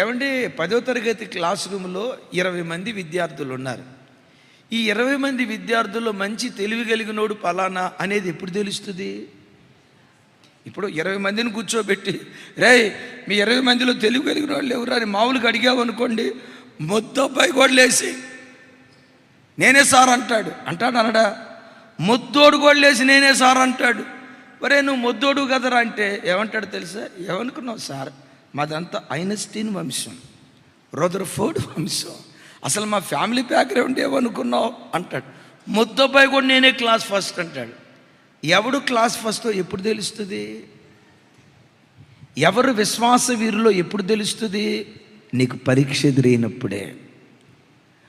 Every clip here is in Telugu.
ఏమంటే 10వ తరగతి క్లాస్ రూమ్లో 20 మంది విద్యార్థులు ఉన్నారు. ఈ 20 మంది విద్యార్థుల్లో మంచి తెలివి కలిగినోడు పలానా అనేది ఎప్పుడు తెలుస్తుంది? ఇప్పుడు 20 మందిని కూర్చోబెట్టి, రే మీ 20 మందిలో తెలివి కలిగిన వాళ్ళు ఎవరు అని మామూలుగా అడిగామనుకోండి, మొద్దబ్బాయి గోడలేసి నేనే సార్ అంటాడు. అనడా? మొద్దోడు గోడలేసి నేనే సార్ అంటాడు. మరే నువ్వు మొద్దోడు కదరా అంటే ఏమంటాడు తెలుసా? ఏమనుకున్నావు సార్, మాదంతా ఐన్స్టీన్ వంశం, రదర్ఫోర్డ్ వంశం, అసలు మా ఫ్యామిలీ బ్యాక్గ్రౌండ్ ఏమనుకున్నావు అంటాడు. మొద్దబ్బాయి కూడా నేనే క్లాస్ ఫస్ట్ అంటాడు. ఎవడు క్లాస్ ఫస్టో ఎప్పుడు తెలుస్తుంది? ఎవరు విశ్వాస వీరులో ఎప్పుడు తెలుస్తుంది? నీకు పరీక్ష ఎదురైనప్పుడే.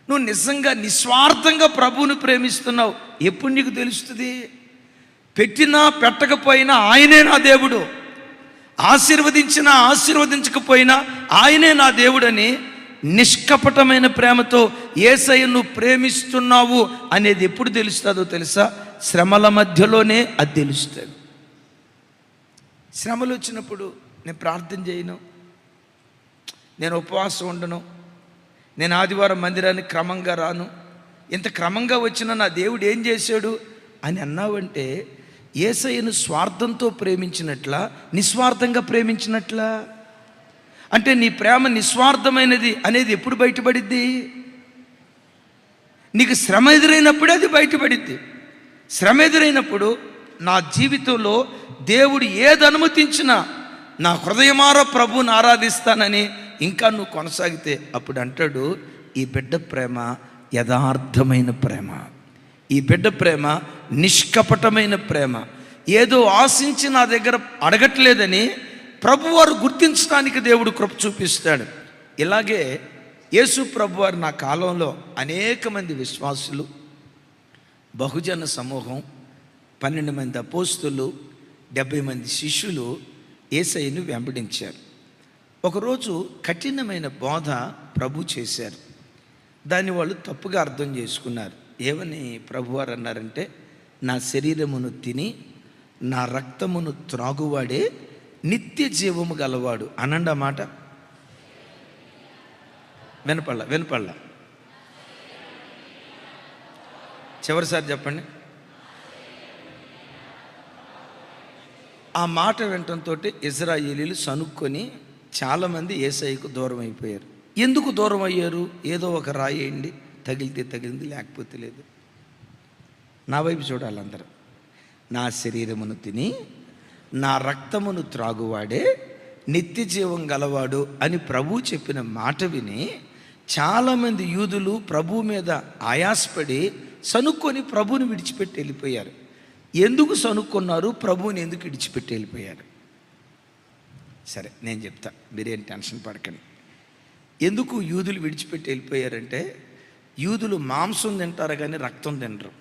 నువ్వు నిజంగా నిస్వార్థంగా ప్రభువుని ప్రేమిస్తున్నావు ఎప్పుడు నీకు తెలుస్తుంది? పెట్టినా పెట్టకపోయినా ఆయనే నా దేవుడు, ఆశీర్వదించినా ఆశీర్వదించకపోయినా ఆయనే నా దేవుడని నిష్కపటమైన ప్రేమతో యేసయ్యను నువ్వు ప్రేమిస్తున్నావు అనేది ఎప్పుడు తెలుస్తుందో తెలుసా? శ్రమల మధ్యలోనే అది తెలుస్తుంది. శ్రమలు వచ్చినప్పుడు నేను ప్రార్థన చేయను, నేను ఉపవాసం ఉండను, నేను ఆదివారం మందిరానికి క్రమంగా రాను, ఇంత క్రమంగా వచ్చిన నా దేవుడు ఏం చేశాడు అని అన్నావంటే యేసయ్యను స్వార్థంతో ప్రేమించినట్లా, నిస్వార్థంగా ప్రేమించినట్లా? అంటే నీ ప్రేమ నిస్వార్థమైనది అనేది ఎప్పుడు బయటపడిద్ది? నీకు శ్రమ ఎదురైనప్పుడే అది బయటపడిద్ది. శ్రమ ఎదురైనప్పుడు నా జీవితంలో దేవుడు ఏది అనుమతించినా నా హృదయమార ప్రభువుని ఆరాధిస్తానని ఇంకా నువ్వు కొనసాగితే అప్పుడు అంటాడు, ఈ బిడ్డ ప్రేమ యథార్థమైన ప్రేమ, ఈ బిడ్డ ప్రేమ నిష్కపటమైన ప్రేమ, ఏదో ఆశించి నా దగ్గర అడగట్లేదని ప్రభువారు గుర్తించడానికి దేవుడు కృప చూపిస్తాడు. ఇలాగే యేసు ప్రభువారు నా కాలంలో అనేక మంది విశ్వాసులు, బహుజన సమూహం, 12 మంది అపోస్తులు, 70 మంది శిష్యులు యేసయ్యను వెంబడించారు. ఒకరోజు కఠినమైన బోధ ప్రభు చేశారు. దాన్ని వాళ్ళు తప్పుగా అర్థం చేసుకున్నారు. ఏమని ప్రభువారు అన్నారంటే, నా శరీరమును తిని నా రక్తమును త్రాగువాడే నిత్య జీవము గలవాడు అనండి. ఆ మాట వినపళ్ళ చివరిసారి చెప్పండి. ఆ మాట వినటంతో ఇశ్రాయేలీలు సనుక్కొని చాలామంది యేసయ్యకు దూరం అయిపోయారు. ఎందుకు దూరం అయ్యారు? ఏదో ఒక రాయేయండి, తగిలితే తగిలింది, లేకపోతే లేదు. నా వైపు చూడాలి అందరూ. నా శరీరమును తిని నా రక్తమును త్రాగువాడే నిత్య జీవం గలవాడు అని ప్రభు చెప్పిన మాట విని చాలామంది యూదులు ప్రభు మీద ఆయాసపడి సనుక్కొని ప్రభుని విడిచిపెట్టి వెళ్ళిపోయారు. ఎందుకు సనుక్కున్నారు? ప్రభువుని ఎందుకు విడిచిపెట్టి వెళ్ళిపోయారు? సరే నేను చెప్తా, మీరేం టెన్షన్ పడకండి. ఎందుకు యూదులు విడిచిపెట్టి వెళ్ళిపోయారంటే, యూదులు మాంసం తింటారు కానీ రక్తం తినరు.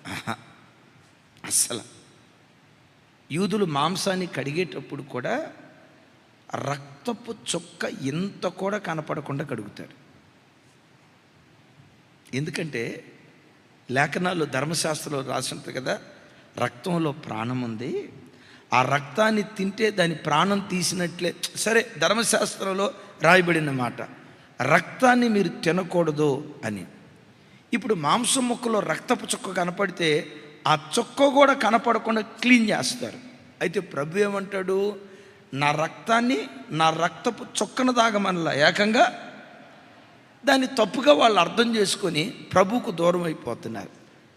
అస్సలు యూదులు మాంసాన్ని కడిగేటప్పుడు కూడా రక్తపు చుక్క ఇంత కూడా కనపడకుండా కడుగుతారు. ఎందుకంటే లేఖనాలు ధర్మశాస్త్రంలో రాసి ఉంటుంది కదా, రక్తంలో ప్రాణం ఉంది, ఆ రక్తాన్ని తింటే దాని ప్రాణం తీసినట్లే. సరే, ధర్మశాస్త్రంలో రాయబడిన మాట, రక్తాన్ని మీరు తినకూడదు అని. ఇప్పుడు మాంసం ముక్కలో రక్తపు చుక్క కనపడితే ఆ చుక్క కూడా కనపడకుండా క్లీన్ చేస్తారు. అయితే ప్రభు ఏమంటాడు? నా రక్తాన్ని, నా రక్తపు చుక్కను తాగమనలా, ఏకంగా దాన్ని తప్పుగా వాళ్ళు అర్థం చేసుకొని ప్రభువుకు దూరం అయిపోతున్నారు.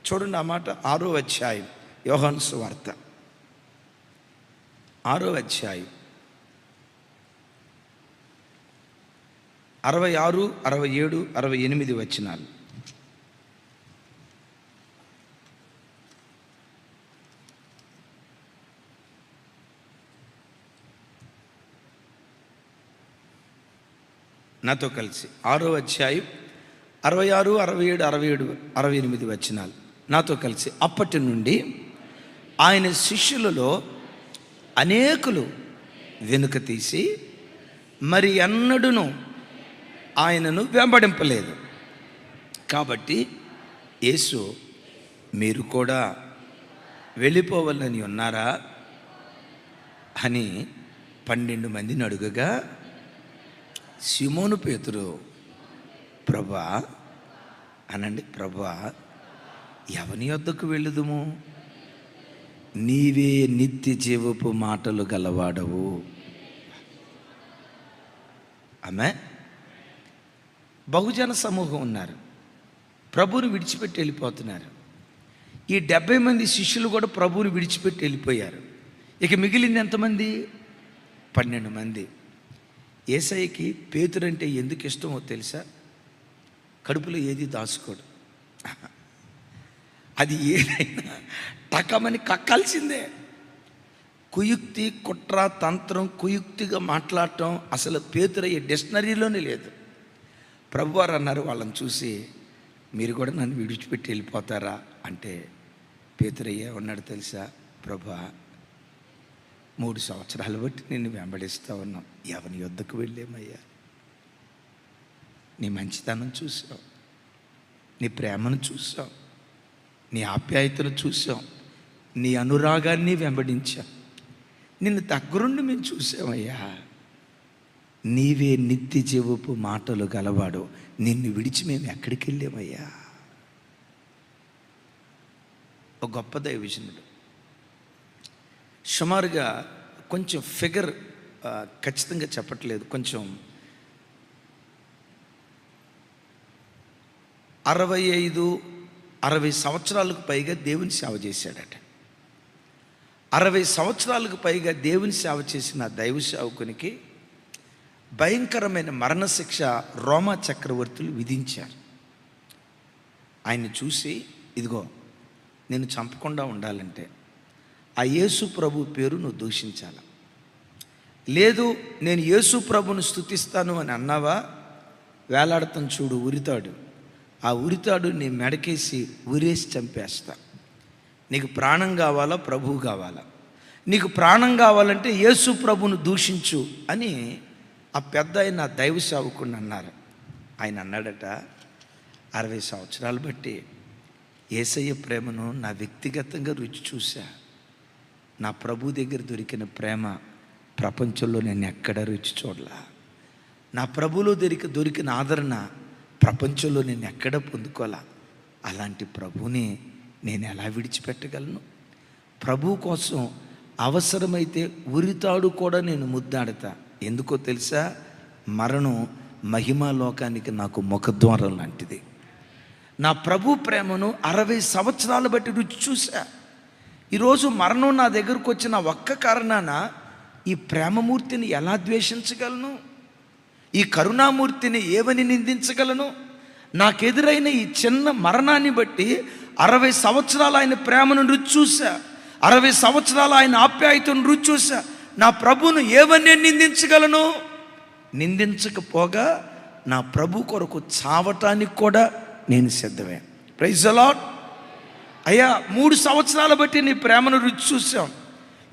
చూడండి ఆ మాట, 6వ అధ్యాయం యోహాను సువార్త 6వ అధ్యాయం 66, 67, 68 వచనాలు. నాతో కలిసి 6వ అధ్యాయం 66, 67, 67, 68 వచనాలు నాతో కలిసి. అప్పటి నుండి ఆయన శిష్యులలో అనేకులు వెనుక తీసి మరి ఎన్నడూను ఆయనను వెంబడింపలేదు. కాబట్టి యేసు, మీరు కూడా వెళ్ళిపోవాలని ఉన్నారా అని 12 మందిని అడుగగా, సిమోను పేతురు, ప్రభువా అనండి, ప్రభువా ఎవని యొద్దకు వెళ్ళుదుము? నీవే నిత్య జీవపు మాటలు గలవాడవు. ఆమె బహుజన సమూహం ఉన్నారు, ప్రభువుని విడిచిపెట్టి వెళ్ళిపోతున్నారు. ఈ 70 మంది శిష్యులు కూడా ప్రభువుని విడిచిపెట్టి వెళ్ళిపోయారు. ఇక మిగిలింది ఎంతమంది? 12 మంది. యేసయ్యకి పేతురు అంటే ఎందుకు ఇష్టమో తెలుసా? కడుపులో ఏది దాచుకోడు, అది ఏదైనా టకమని కక్కాల్సిందే. కుయుక్తి, కుట్ర, తంత్రం, కుయుక్తిగా మాట్లాడటం అసలు పేతురయ్య డిక్షనరీలోనే లేదు. ప్రభువారు అన్నారు వాళ్ళని చూసి, మీరు కూడా నన్ను విడిచిపెట్టి వెళ్ళిపోతారా అంటే పేతురయ్య ఉన్నాడు తెలుసా, ప్రభువా 3 సంవత్సరాలు బట్టి నిన్ను వెంబడిస్తూ ఉన్నాం, ఎవని యొద్దకు వెళ్ళేమయ్యా? నీ మంచితనం చూసాం, నీ ప్రేమను చూసాం, నీ ఆప్యాయతను చూసాం, నీ అనురాగాన్ని వెంబడించాం, నిన్ను దగ్గరుండి మేము చూసామయ్యా. నీవే నిత్య జీవపు మాటలు గలవాడు, నిన్ను విడిచి మేము ఎక్కడికి వెళ్ళామయ్యా? ఒక గొప్ప దైవజనుడు, సుమారుగా కొంచెం ఫిగర్ ఖచ్చితంగా చెప్పట్లేదు, కొంచెం 65-60 సంవత్సరాలకు పైగా దేవుని సేవ చేశాడట. 60 సంవత్సరాలకు పైగా దేవుని సేవ చేసిన దైవ సేవకునికి భయంకరమైన మరణశిక్ష రోమా చక్రవర్తులు విధించారు. ఆయన్ని చూసి, ఇదిగో నేను చంపకుండా ఉండాలంటే ఆ యేసు ప్రభు పేరు నువ్వు దూషించాల, లేదు నేను యేసు ప్రభును స్తుతిస్తాను అని అన్నావా, వేలాడతాం చూడు ఉరితాడు, ఆ ఉరితాడు నీ మెడకేసి ఉరేసి చంపేస్తా. నీకు ప్రాణం కావాలా, ప్రభువు కావాలా? నీకు ప్రాణం కావాలంటే యేసు ప్రభును దూషించు అని ఆ పెద్ద ఆయన దైవ సేవకుడిని అన్నారు. ఆయన అన్నాడట, 60 సంవత్సరాలు బట్టి యేసయ్య ప్రేమను నా వ్యక్తిగతంగా రుచి చూసా. నా ప్రభు దగ్గర దొరికిన ప్రేమ ప్రపంచంలో నేను ఎక్కడ రుచి చూడలా. నా ప్రభులో దొరికిన ఆదరణ ప్రపంచంలో నేను ఎక్కడ పొందుకోలా. అలాంటి ప్రభుని నేను ఎలా విడిచిపెట్టగలను? ప్రభు కోసం అవసరమైతే ఉరితాడు కూడా నేను ముద్దాడతా. ఎందుకో తెలుసా? మరణం మహిమా లోకానికి నాకు ముఖద్వారం లాంటిది. నా ప్రభు ప్రేమను 60 సంవత్సరాలు బట్టి రుచి చూసా. ఈరోజు మరణం నా దగ్గరకు వచ్చిన ఒక్క కారణాన ఈ ప్రేమమూర్తిని ఎలా ద్వేషించగలను? ఈ కరుణామూర్తిని ఏమని నిందించగలను? నాకెదురైన ఈ చిన్న మరణాన్ని బట్టి 60 సంవత్సరాలు ఆయన ప్రేమను రుచి చూసా, 60 సంవత్సరాలు ఆయన ఆప్యాయతను రుచి చూసా. నా ప్రభువును ఏమని నిందించగలను? నిందించకపోగా నా ప్రభు కొరకు చావటానికి కూడా నేను సిద్ధమే. Praise the Lord. అయ్యా 3 సంవత్సరాలు బట్టి నీ ప్రేమను రుచి చూసాం,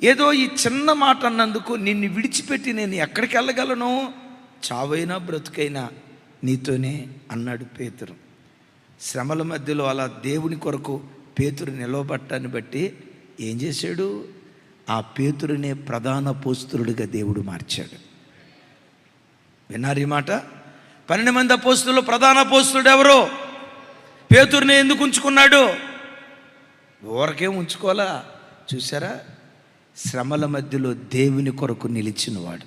ఏదో ఈ చిన్న మాట అన్నందుకు నిన్ను విడిచిపెట్టి నేను ఎక్కడికి వెళ్ళగలను? చావైనా బ్రతుకైనా నీతోనే అన్నాడు పేతురు. శ్రమల మధ్యలో అలా దేవుని కొరకు పేతురు నిలవబట్టాన్ని బట్టి ఏం చేశాడు? ఆ పేతురునే ప్రధాన అపోస్తలుడిగా దేవుడు మార్చాడు. విన్నారు ఈ మాట? 12 మంది అపోస్తలుల్లో ప్రధాన అపోస్తలుడు ఎవరు? పేతురునే ఎందుకు ఉంచుకున్నాడు? ఊరకే ఉంచుకోవాలా? చూసారా? శ్రమల మధ్యలో దేవుని కొరకు నిలిచినవాడు.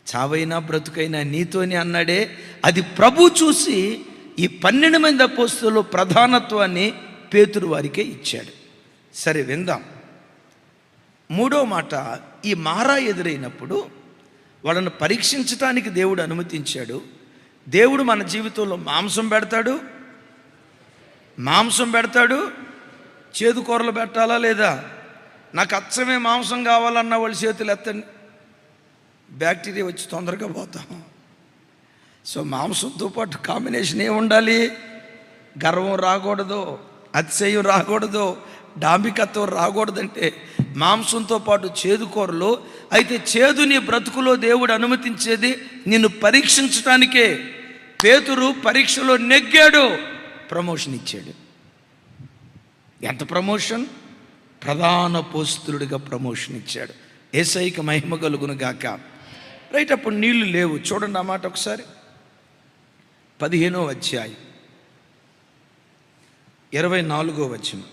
చావైనా బ్రతుకైనా నీతోనే అన్నాడే, అది ప్రభు చూసి ఈ 12 మంది అపోస్తలుల్లో ప్రధానత్వాన్ని పేతురు వారికే ఇచ్చాడు. సరే విందాం. 3వ మాట, ఈ మారా ఎదురైనప్పుడు వాళ్ళను పరీక్షించడానికి దేవుడు అనుమతించాడు. దేవుడు మన జీవితంలో మాంసం పెడతాడు, చేదు కూరలు పెట్టాలా లేదా? నాకు అచ్చమే మాంసం కావాలన్న వాళ్ళు చేతులు ఎత్తండి, బ్యాక్టీరియా వచ్చి తొందరగా పోతాం. సో మాంసంతో పాటు కాంబినేషన్ ఏమి ఉండాలి? గర్వం రాకూడదు, అతిశయం రాకూడదు, డాంబికత్వం రాకూడదంటే మాంసంతో పాటు చేదు కూరలు. అయితే చేదు నీ బ్రతుకులో దేవుడు అనుమతించేది నిన్ను పరీక్షించడానికే. పేతురు పరీక్షలో నెగ్గాడు, ప్రమోషన్ ఇచ్చాడు. ఎంత ప్రమోషన్? ప్రధాన అపోస్తలుడిగా ప్రమోషన్ ఇచ్చాడు. యేసయ్యకి మహిమ కలుగును గాక. రైట్, అప్పుడు నీళ్లు లేవు. చూడండి ఆ మాట ఒకసారి. 15వ అధ్యాయం 24వ వచనం.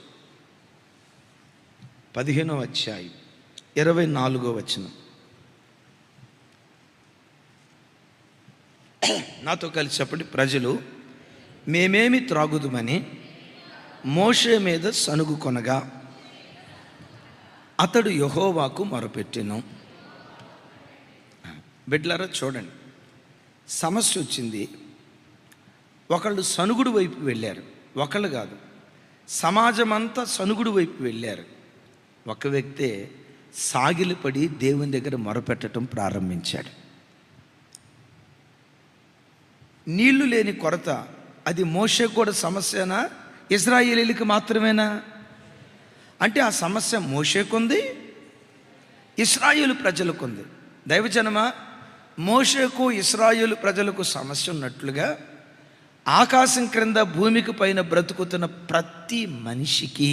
15వ అధ్యాయం 24వ వచనం. నాతో కలిసి చెప్పండి. ప్రజలు మేమేమి త్రాగుదుమని మోషే మీద సనుగు కొనగా అతడు యెహోవాకు మొరపెట్టెను. బిడ్డలారా చూడండి, సమస్య వచ్చింది. ఒకళ్ళు సనుగుడు వైపు వెళ్ళారు, ఒకళ్ళు కాదు, సమాజం అంతా సనుగుడు వైపు వెళ్ళారు. ఒక వ్యక్తే సాగిలపడి దేవుని దగ్గర మొరపెట్టడం ప్రారంభించాడు. నీళ్లు లేని కొరత అది మోషేకు కూడా సమస్యనా, ఇశ్రాయేలీయులకు మాత్రమేనా? అంటే ఆ సమస్య మోషేకుంది, ఇశ్రాయేలు ప్రజలకుంది. దైవజనమా, మోషేకు ఇశ్రాయేలు ప్రజలకు సమస్య ఉన్నట్లుగా ఆకాశం క్రింద భూమికి పైన బ్రతుకుతున్న ప్రతి మనిషికి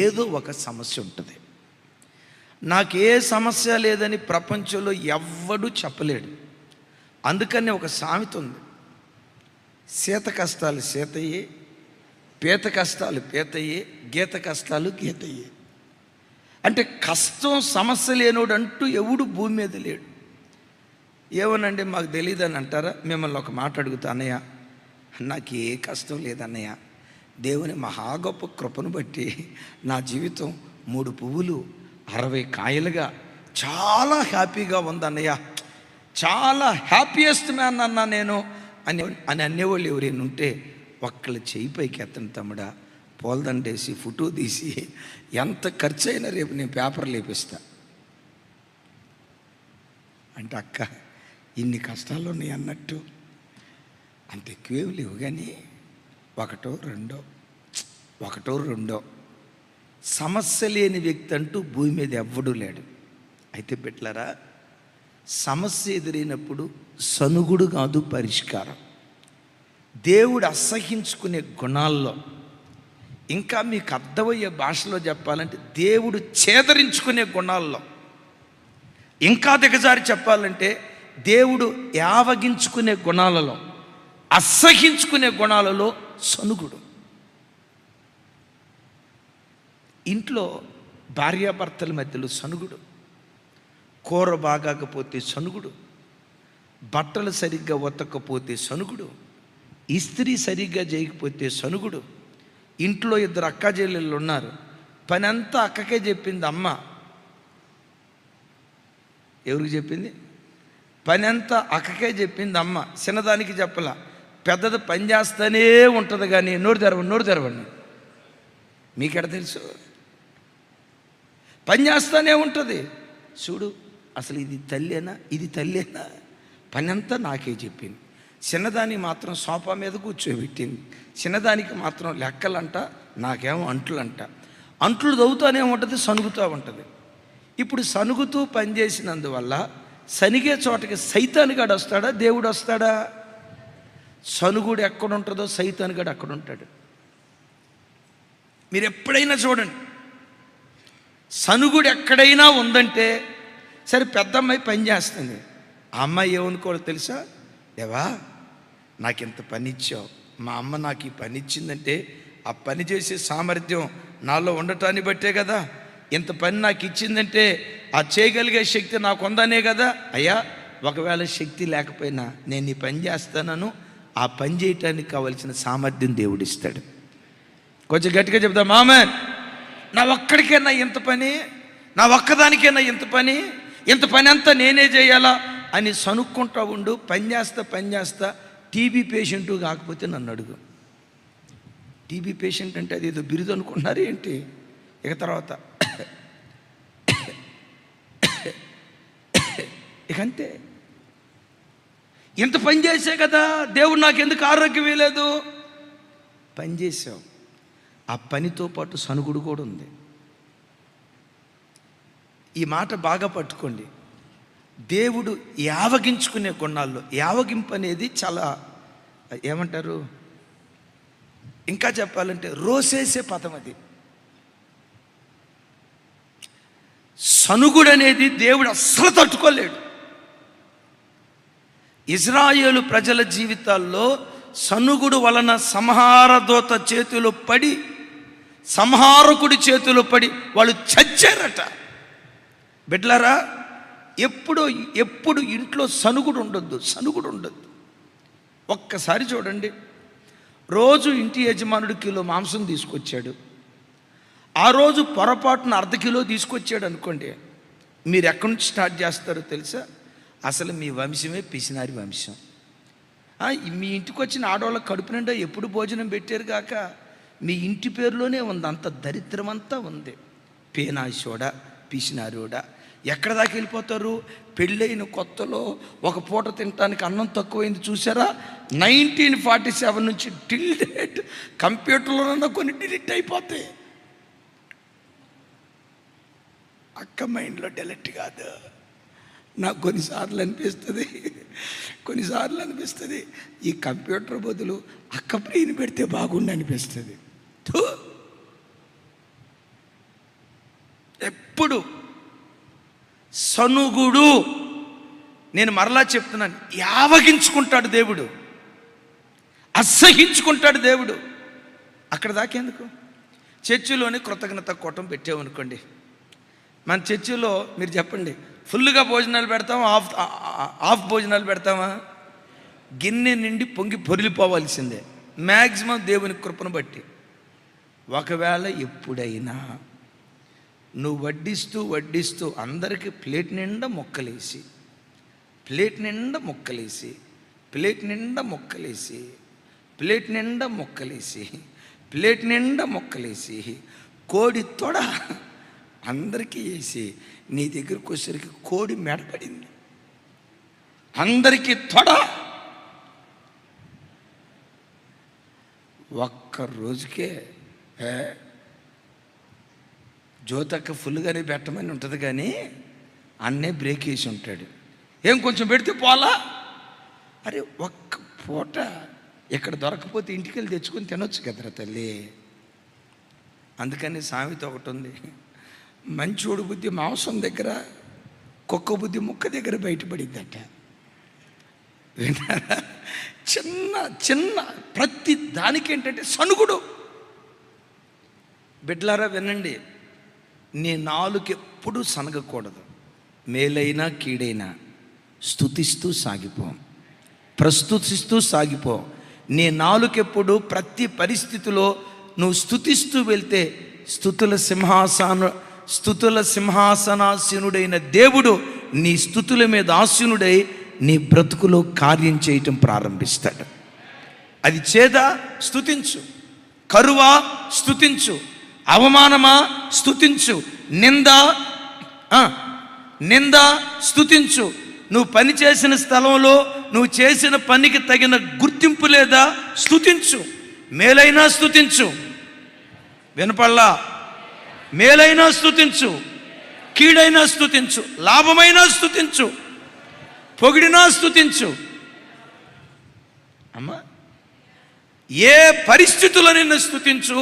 ఏదో ఒక సమస్య ఉంటుంది. నాకే సమస్య లేదని ప్రపంచంలో ఎవ్వడూ చెప్పలేడు. అందుకని ఒక సామెత ఉంది, సీత కష్టాలు సీతయ్యే, పీత కష్టాలు పీతయ్యే, గీత కష్టాలు గీతయ్యే. అంటే కష్టం సమస్య లేనోడు అంటూ ఎవడు భూమి మీద లేడు. ఏమనండి మాకు తెలియదని అంటారా? మిమ్మల్ని ఒక మాట అడుగుతా అన్నయ్య, నాకు ఏ కష్టం లేదన్నయ్య, దేవుని మహా గొప్ప కృపను బట్టి నా జీవితం 3 పువ్వులు 60 కాయలుగా చాలా హ్యాపీగా ఉందన్నయ్య, చాలా హ్యాపీయెస్ట్ మ్యాన్ అన్నా నేను అని అనేవాళ్ళు ఎవరైనా ఉంటే ఒక్కళ్ళు చేయి పైకి ఎత్తండి తమ్ముడా, పోల్దండేసి ఫోటో తీసి ఎంత ఖర్చు అయినా రేపు నేను పేపర్ లేపిస్తా అంటే, అక్క ఇన్ని కష్టాలు ఉన్నాయి అన్నట్టు అంత ఎక్కువేమి లేవు, కానీ ఒకటో రెండో సమస్య లేని వ్యక్తి అంటూ భూమి మీద ఎవ్వడూ లేడు. అయితే బిడ్డలారా, సమస్య ఎదురైనప్పుడు సనుగుడు కాదు పరిష్కారం. దేవుడు అసహించుకునే గుణాల్లో, ఇంకా మీకు అర్థమయ్యే భాషలో చెప్పాలంటే దేవుడు చేదరించుకునే గుణాల్లో, ఇంకా దిగజారి చెప్పాలంటే దేవుడు యావగించుకునే గుణాలలో, అసహించుకునే గుణాలలో సనుగుడు. ఇంట్లో భార్యాభర్తల మధ్యలో సనుగుడు, కూర బాగాకపోతే సనుగుడు, బట్టలు సరిగ్గా ఉతకపోతే సనుగుడు, ఇస్త్రీ సరిగ్గా చేయకపోతే సనుగుడు. ఇంట్లో 2 అక్క చెల్లెళ్ళు ఉన్నారు, పని అంతా అక్కకే చెప్పింది అమ్మ. ఎవరికి చెప్పింది? పని అంతా అక్కకే చెప్పింది అమ్మ, చిన్నదానికి చెప్పలా. పెద్దది పని చేస్తూనే ఉంటుంది, కానీ నోరు తెరవండి. మీకెడ తెలుసు? పని చేస్తూనే ఉంటుంది. చూడు, అసలు ఇది తల్లేనా? పని అంతా నాకే చెప్పింది. చిన్నదానికి మాత్రం సోఫా మీద కూర్చోబెట్టింది. చిన్నదానికి మాత్రం లెక్కలంట, నాకేమో అంట్లంట. అంట్లు దవ్వుతూనే ఉంటుంది, సనుగుతూ ఉంటుంది. ఇప్పుడు సనుగుతూ పనిచేసినందువల్ల సనిగే చోటకి సైతానుగాడు వస్తాడా, దేవుడు వస్తాడా? సనుగుడు ఎక్కడుంటుందో సైతానుగాడు అక్కడ ఉంటాడు. మీరు ఎప్పుడైనా చూడండి, సనుగుడు ఎక్కడైనా ఉందంటే, సరే పెద్దమ్మాయి పని చేస్తుంది, ఆ అమ్మాయి ఏమనుకోవాలి తెలుసా? దేవా, నాకు ఇంత పని ఇచ్చావు, మా అమ్మ నాకు ఈ పని ఇచ్చిందంటే ఆ పని చేసే సామర్థ్యం నాలో ఉండటాన్ని బట్టే కదా. ఇంత పని నాకు ఇచ్చిందంటే ఆ చేయగలిగే శక్తి నాకు ఉందనే కదా. అయ్యా, ఒకవేళ శక్తి లేకపోయినా నేను ఈ పని చేస్తానను, ఆ పని చేయటానికి కావలసిన సామర్థ్యం దేవుడిస్తాడు. కొంచెం గట్టిగా చెప్తాం ఆమేన్. నా ఒక్కడికైనా ఇంత పని, నా ఒక్కదానికైనా ఇంత పని అంతా నేనే చేయాలా అని సనుక్కుంటా ఉండు. పని చేస్తా టీబీ పేషెంటు కాకపోతే నన్ను అడుగు. టీబీ పేషెంట్ అంటే అది ఏదో బిరుదు అనుకుంటున్నారు ఏంటి? ఇక తర్వాత ఇక అంతే. ఇంత పని చేసే కదా దేవుడు నాకు ఎందుకు ఆరోగ్యం ఇవ్వలేదు? పని చేసావు, ఆ పనితో పాటు సనుగుడు కూడా ఉంది. ఈ మాట బాగా పట్టుకోండి. దేవుడు యావగించుకునే గుణాల్లో యావగింపు అనేది చాలా ఏమంటారు, ఇంకా చెప్పాలంటే రోసేసే పదం అది. సనుగుడు అనేది దేవుడు అస్సలు తట్టుకోలేడు. ఇజ్రాయేలు ప్రజల జీవితాల్లో సనుగుడు వలన సంహారదూత చేతిలో పడి, సంహారకుడి చేతిలో పడి వాళ్ళు చచ్చారట. బిడ్డలారా, ఎప్పుడు ఇంట్లో సనుగుడు ఉండొద్దు. ఒక్కసారి చూడండి, రోజు ఇంటి యజమానుడు కిలో మాంసం తీసుకొచ్చాడు. ఆ రోజు పొరపాటున అర్ధ కిలో తీసుకొచ్చాడు అనుకోండి, మీరు ఎక్కడి నుంచి స్టార్ట్ చేస్తారో తెలుసా? అసలు మీ వంశమే పిసినారి వంశం. మీ ఇంటికి వచ్చిన ఆడవాళ్ళ కడుపు నిండా ఎప్పుడు భోజనం పెట్టారు కాక మీ ఇంటి పేరులోనే ఉంది, అంత దరిద్రం అంతా ఉంది. పేనాశోడా, పిసినారోడా. ఎక్కడ దాకా వెళ్ళిపోతారు? పెళ్ళైన కొత్తలో ఒక పూట తినడానికి అన్నం తక్కువైంది చూసారా? 1947 నుంచి టిల్ డేట్ కంప్యూటర్లోనన్నా కొన్ని డిలీట్ అయిపోతాయి. అక్క మైండ్లో డెలిట్ కాదు. నాకు కొన్నిసార్లు అనిపిస్తుంది ఈ కంప్యూటర్ బదులు అక్క ప్రియుని పెడితే బాగుండి అనిపిస్తుంది. ఎప్పుడు సనుగుడు. నేను మరలా చెప్తున్నాను, యావగించుకుంటాడు దేవుడు, అసహించుకుంటాడు దేవుడు. అక్కడ దాకేందుకు? చర్చిలోని కృతజ్ఞత కూటం పెట్టామనుకోండి, మన చర్చిలో మీరు చెప్పండి, ఫుల్గా భోజనాలు పెడతామా, ఆఫ్ భోజనాలు పెడతామా? గిన్నె నిండి పొంగి పొరిలిపోవాల్సిందే మ్యాక్సిమం దేవుని కృపను బట్టి. ఒకవేళ ఎప్పుడైనా నువ్వు వడ్డిస్తూ అందరికీ ప్లేట్ నిండా మొక్కలేసి కోడి తొడ అందరికీ వేసి నీ దగ్గరకు వచ్చేసరికి కోడి మెడపడింది, అందరికీ తొడ. ఒక్క రోజుకే జ్యోతక్క ఫుల్గానే పెట్టమని ఉంటుంది, కానీ అన్నే బ్రేక్ వేసి ఉంటాడు. ఏం కొంచెం పెడితే పోలా? అరే ఒక్క పూట ఇక్కడ దొరకపోతే ఇంటికి వెళ్ళి తెచ్చుకొని తినొచ్చు కదరా తల్లి. అందుకని సామెత ఒకటి ఉంది, మంచోడు బుద్ధి మాంసం దగ్గర, కుక్క బుద్ధి ముక్క దగ్గర బయటపడిద్దట. విన్నారా? చిన్న ప్రతి దానికి ఏంటంటే సనుగుడు. బిడ్డలారా వినండి, నీ నాలుక ఎప్పుడూ సనగకూడదు. మేలైనా కీడైనా స్తుతిస్తూ సాగిపో. నీ నాలుకెప్పుడు ప్రతి పరిస్థితిలో నువ్వు స్తుతిస్తూ వెళ్తే స్తుతుల సింహాసనాసీనుడైన దేవుడు నీ స్తుతుల మీద ఆసీనుడై నీ బ్రతుకులో కార్యం చేయటం ప్రారంభిస్తాడు. అది చేదా? స్తుతించు. కరువా? స్తుతించు. అవమానమా? స్తుతించు. నింద స్తుతించు. నువ్వు పని చేసిన స్థలంలో నువ్వు చేసిన పనికి తగిన గుర్తింపు లేదా? స్తుతించు. మేలైనా స్తుతించు. వినపల్లా? మేలైనా స్తుతించు, కీడైనా స్తుతించు, లాభమైనా స్తుతించు, పొగిడినా స్తుతించు. అమ్మా, ఏ పరిస్థితుల్లో నిన్ను స్తుతించు.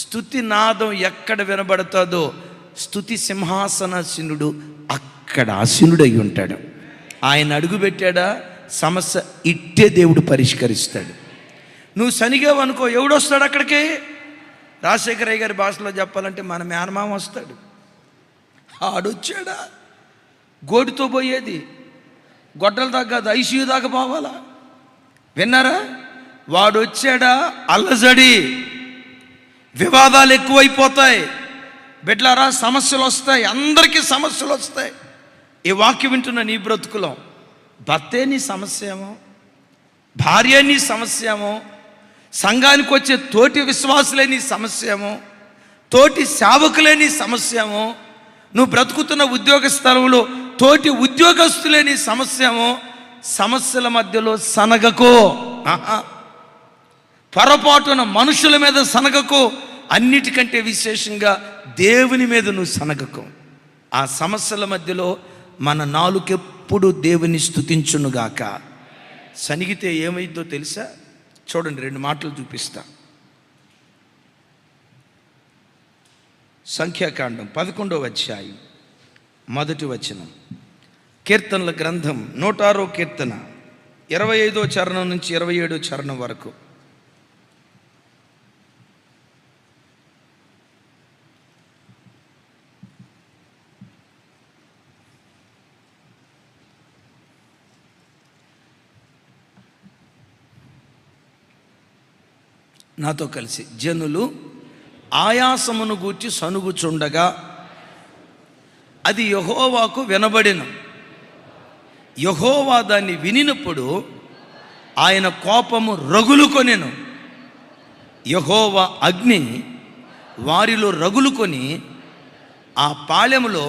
స్తుతి నాదం ఎక్కడ వినబడుతుందో స్తుతి సింహాసనాసీనుడు అక్కడ ఆసీనుడై ఉంటాడు. ఆయన అడుగుపెట్టాడా సమస్య ఇట్టే దేవుడు పరిష్కరిస్తాడు. నువ్వు సనిగావు అనుకో, ఎవడొస్తాడు అక్కడికి? రాజశేఖరయ్య గారి భాషలో చెప్పాలంటే మన మేనమామ వస్తాడు. ఆడొచ్చాడా? గోడితో పోయేది గొడ్డల దాకా కాదు, ఐసీయూ దాకా పోవాలా. విన్నారా? వాడు వచ్చాడా? అల్లజడి, వివాదాలు ఎక్కువైపోతాయి. బిడ్డలారా, సమస్యలు వస్తాయి, అందరికీ సమస్యలు వస్తాయి. ఈ వాక్యం వింటున్న నీ బ్రతుకులో భర్తే నీ సమస్య ఏమో, భార్య నీ సమస్య ఏమో, సంఘానికి వచ్చే తోటి విశ్వాసులే నీ సమస్య ఏమో, తోటి సేవకులే నీ సమస్య ఏమో, నువ్వు బ్రతుకుతున్న ఉద్యోగ స్థలంలో తోటి ఉద్యోగస్తులే నీ సమస్య ఏమో. సమస్యల మధ్యలో సనగకో. పొరపాటున మనుషుల మీద సనగకో. అన్నిటికంటే విశేషంగా దేవుని మీద నువ్వు సనగకో. ఆ సమస్యల మధ్యలో మన నాలుకెప్పుడు దేవుని స్తుతించునుగాక. సనిగితే ఏమైందో తెలుసా? చూడండి, 2 మాటలు చూపిస్తా. సంఖ్యాకాండం 11వ అధ్యాయం 1వ వచనం. కీర్తనల గ్రంథం 106వ కీర్తన 25వ చరణం నుంచి 27వ చరణం వరకు. నాతో కలిసి. జనులు ఆయాసమును గూర్చి సనుగుచుండగా అది యెహోవాకు వినబడెను. యెహోవా దాన్ని వినినప్పుడు ఆయన కోపము రగులుకొనెను. యెహోవా అగ్ని వారిలో రగులుకొని ఆ పాళెములో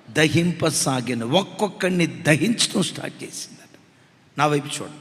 దహింపసాగిన, ఒక్కొక్కడిని దహించడం స్టార్ట్ చేసిందట. నా వైపు చూడండి.